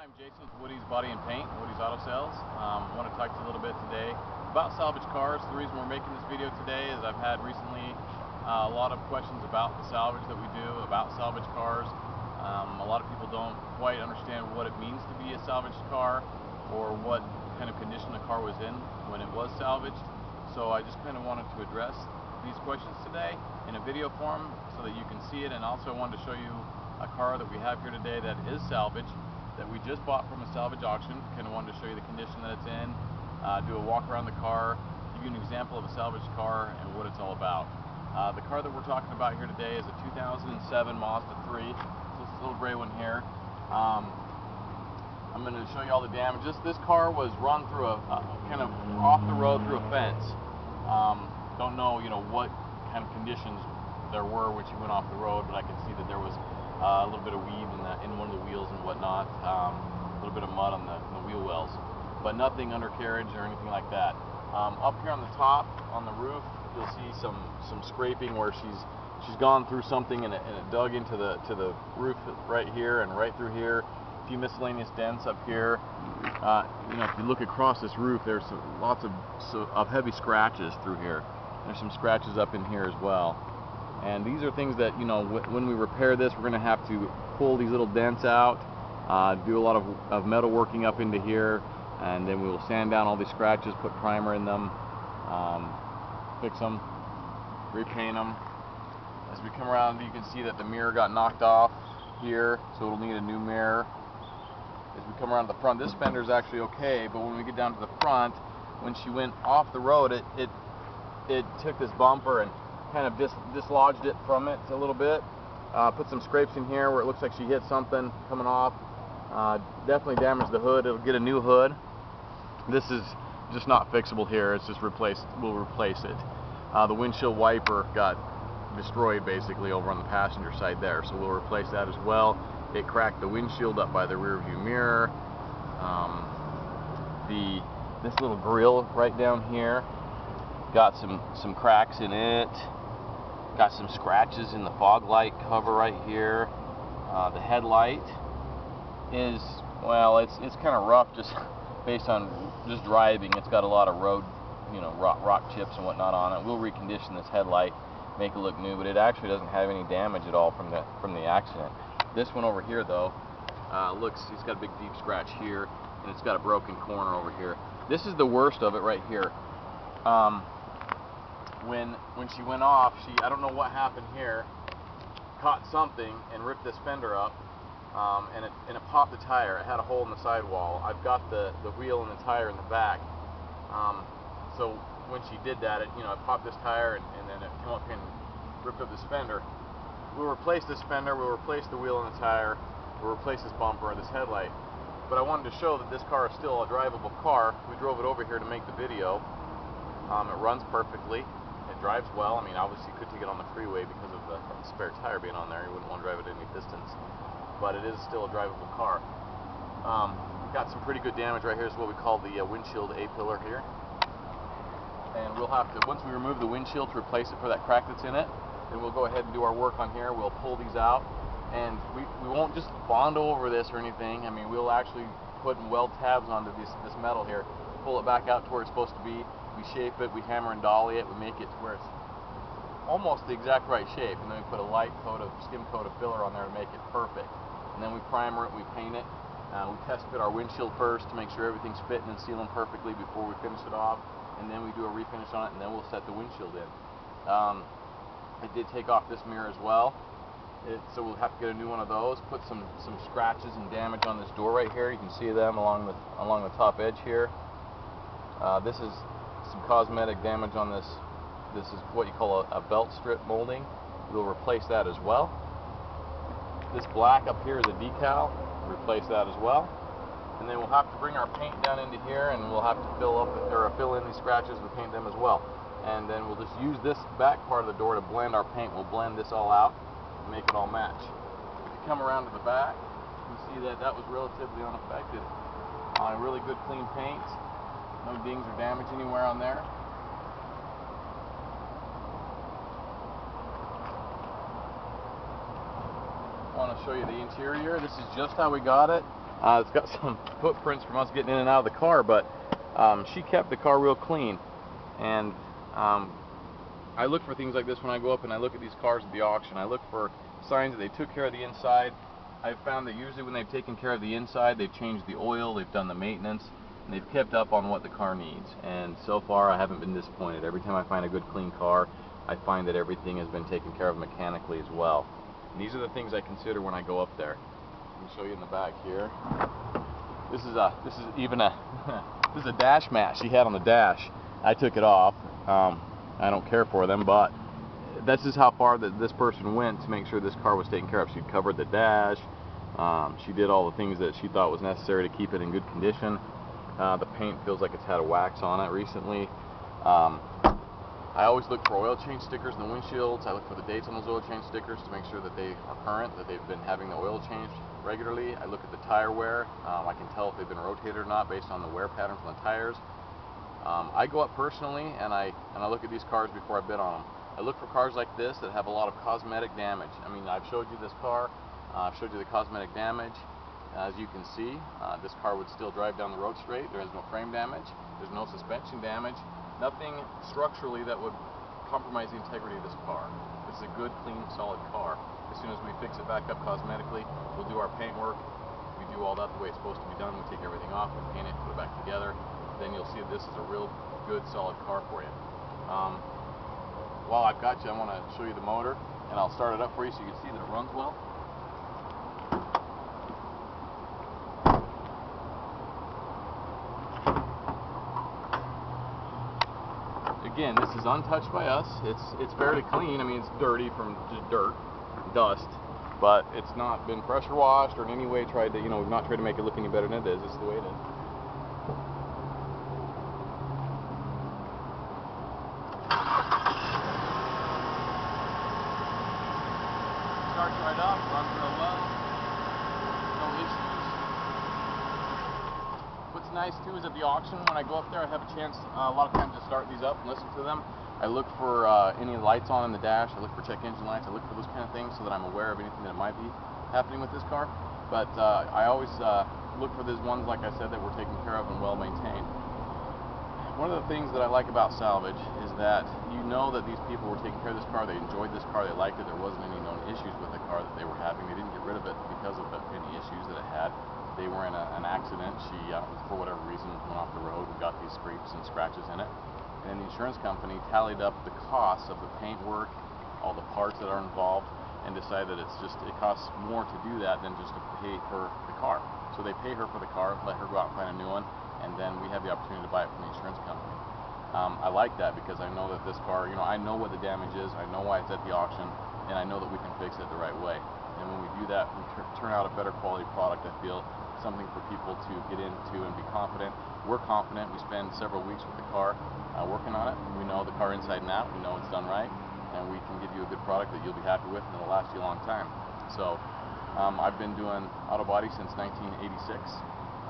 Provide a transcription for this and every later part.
I'm Jason with Woody's Body and Paint, Woody's Auto Sales. I want to talk to you a little bit today about salvage cars. The reason we're making this video today is I've had recently a lot of questions about the salvage that we do, about salvage cars. A lot of people don't quite understand what it means to be a salvaged car or what kind of condition the car was in when it was salvaged. So I just kind of wanted to address these questions today in a video form so that you can see it, and also I wanted to show you a car that we have here today that is salvaged, that we just bought from a salvage auction. Kind of wanted to show you the condition that it's in, do a walk around the car, give you an example of a salvaged car and what it's all about. The car that we're talking about here today is a 2007 Mazda 3. This little gray one here. I'm going to show you all the damages. This car was run through a kind of off the road through a fence. Don't know, what kind of conditions there were when she went off the road, but I can see that there was a little bit of weed in one of the wheels and whatnot, a little bit of mud on the wheel wells, but nothing undercarriage or anything like that. Up here on the top, on the roof, you'll see some scraping where she's gone through something and it dug into the roof right here and right through here. A few miscellaneous dents up here. If you look across this roof, there's lots of heavy scratches through here. There's some scratches up in here as well. And these are things that, when we repair this, we're going to have to pull these little dents out, do a lot of metal working up into here, and then we will sand down all these scratches, put primer in them, fix them, repaint them. As we come around, you can see that the mirror got knocked off here, so it'll need a new mirror. As we come around to the front, this fender is actually okay, but when we get down to the front, when she went off the road, it took this bumper and kind of dislodged it from it a little bit. Put some scrapes in here where it looks like she hit something coming off. Definitely damaged the hood. It'll get a new hood. This is just not fixable here. It's just we'll replace it. The windshield wiper got destroyed basically over on the passenger side there, so we'll replace that as well. It cracked the windshield up by the rear view mirror. This little grill right down here got some cracks in it. Got some scratches in the fog light cover right here. The headlight is, well, it's kind of rough just based on just driving. It's got a lot of road, rock chips and whatnot on it. We'll recondition this headlight, make it look new, but it actually doesn't have any damage at all from the accident. This one over here though, it's got a big deep scratch here, and it's got a broken corner over here. This is the worst of it right here. When she went off, I don't know what happened here, caught something and ripped this fender up, and it popped the tire. It had a hole in the sidewall. I've got the wheel and the tire in the back. So when she did that, it popped this tire and then it came up and ripped up this fender. We'll replace this fender, we'll replace the wheel and the tire, we'll replace this bumper and this headlight. But I wanted to show that this car is still a drivable car. We drove it over here to make the video. It runs perfectly. It drives well. I mean, obviously you could take it on the freeway because of the spare tire being on there. You wouldn't want to drive it any distance. But it is still a drivable car. Got some pretty good damage right here. Is what we call the windshield A-pillar here. And we'll have to, once we remove the windshield to replace it for that crack that's in it, then we'll go ahead and do our work on here. We'll pull these out. And we won't just Bondo over this or anything. I mean, we'll actually put and weld tabs onto this metal here. Pull it back out to where it's supposed to be. We shape it, we hammer and dolly it, we make it to where it's almost the exact right shape, and then we put a light coat of skim coat of filler on there to make it perfect. And then we primer it, we paint it, we test fit our windshield first to make sure everything's fitting and sealing perfectly before we finish it off, and then we do a refinish on it, and then we'll set the windshield in. It did take off this mirror as well, so we'll have to get a new one of those. Put some scratches and damage on this door right here. You can see them along the top edge here. This is some cosmetic damage on this. This is what you call a belt strip molding. We'll replace that as well. This black up here is a decal. Replace that as well. And then we'll have to bring our paint down into here, and we'll have to fill in these scratches and paint them as well. And then we'll just use this back part of the door to blend our paint. We'll blend this all out and make it all match. If you come around to the back, you see that was relatively unaffected. Really good clean paint. No dings or damage anywhere on there. I want to show you the interior. This is just how we got it. It's got some footprints from us getting in and out of the car, but she kept the car real clean. And I look for things like this when I go up and I look at these cars at the auction. I look for signs that they took care of the inside. I've found that usually when they've taken care of the inside, they've changed the oil, they've done the maintenance, and they've kept up on what the car needs. And so far, I haven't been disappointed. Every time I find a good, clean car, I find that everything has been taken care of mechanically as well. And these are the things I consider when I go up there. Let me show you in the back here. This is even a this is a dash mat she had on the dash. I took it off. I don't care for them, but this is how far that this person went to make sure this car was taken care of. She covered the dash. She did all the things that she thought was necessary to keep it in good condition. The paint feels like it's had a wax on it recently. I always look for oil change stickers in the windshields. I look for the dates on those oil change stickers to make sure that they are current, that they've been having the oil changed regularly. I look at the tire wear. I can tell if they've been rotated or not based on the wear patterns on the tires. I go up personally and I look at these cars before I bid on them. I look for cars like this that have a lot of cosmetic damage. I mean, I've showed you this car. I've showed you the cosmetic damage. As you can see, this car would still drive down the road straight. There is no frame damage. There's no suspension damage. Nothing structurally that would compromise the integrity of this car. This is a good, clean, solid car. As soon as we fix it back up cosmetically, we'll do our paint work. We do all that the way it's supposed to be done. We take everything off, we paint it, put it back together. Then you'll see that this is a real good, solid car for you. While I've got you, I want to show you the motor, and I'll start it up for you so you can see that it runs well. Again, this is untouched by us. It's fairly clean. I mean, it's dirty from just dirt, dust, but it's not been pressure washed or in any way tried to, we've not tried to make it look any better than it is. This is the way it is. Starts right up, runs real well, no issues. What's nice too is at the auction, when I go up there, I have a chance a lot of times to start these up and listen to them. I look for any lights on in the dash, I look for check engine lights, I look for those kind of things so that I'm aware of anything that might be happening with this car. But I always look for these ones, like I said, that were taken care of and well maintained. One of the things that I like about salvage is that you know that these people were taking care of this car, they enjoyed this car, they liked it, there wasn't any known issues with the car that they were having. They didn't get rid of it because of any issues that it had. They were in an accident, she, for whatever reason, went off the road and got these scrapes and scratches in it. And the insurance company tallied up the costs of the paint work, all the parts that are involved, and decided that it costs more to do that than just to pay for the car. So they pay her for the car, let her go out and find a new one, and then we have the opportunity to buy it from the insurance company. I like that because I know that this car, I know what the damage is, I know why it's at the auction, and I know that we can fix it the right way. And when we do that, we turn out a better quality product, I feel, something for people to get into and be confident. We're confident. We spend several weeks with the car working on it. We know the car inside and out, we know it's done right, and we can give you a good product that you'll be happy with and it'll last you a long time. So I've been doing auto body since 1986.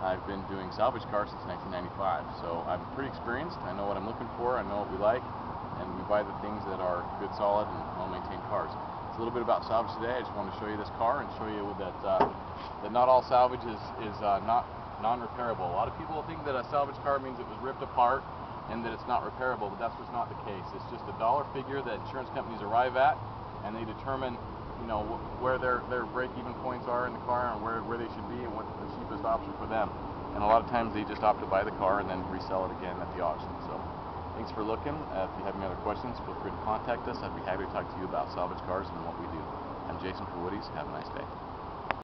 I've been doing salvage cars since 1995, so I'm pretty experienced. I know what I'm looking for, I know what we like, and we buy the things that are good, solid, and well-maintained cars. It's a little bit about salvage today. I just wanted to show you this car and show you that not all salvage is not non-repairable. A lot of people think that a salvage car means it was ripped apart and that it's not repairable, but that's just not the case. It's just a dollar figure that insurance companies arrive at, and they determine where their break-even points are in the car and where they should be and what's the cheapest option for them. And a lot of times they just opt to buy the car and then resell it again at the auction. So thanks for looking. If you have any other questions, feel free to contact us. I'd be happy to talk to you about salvage cars and what we do. I'm Jason for Woody's. Have a nice day.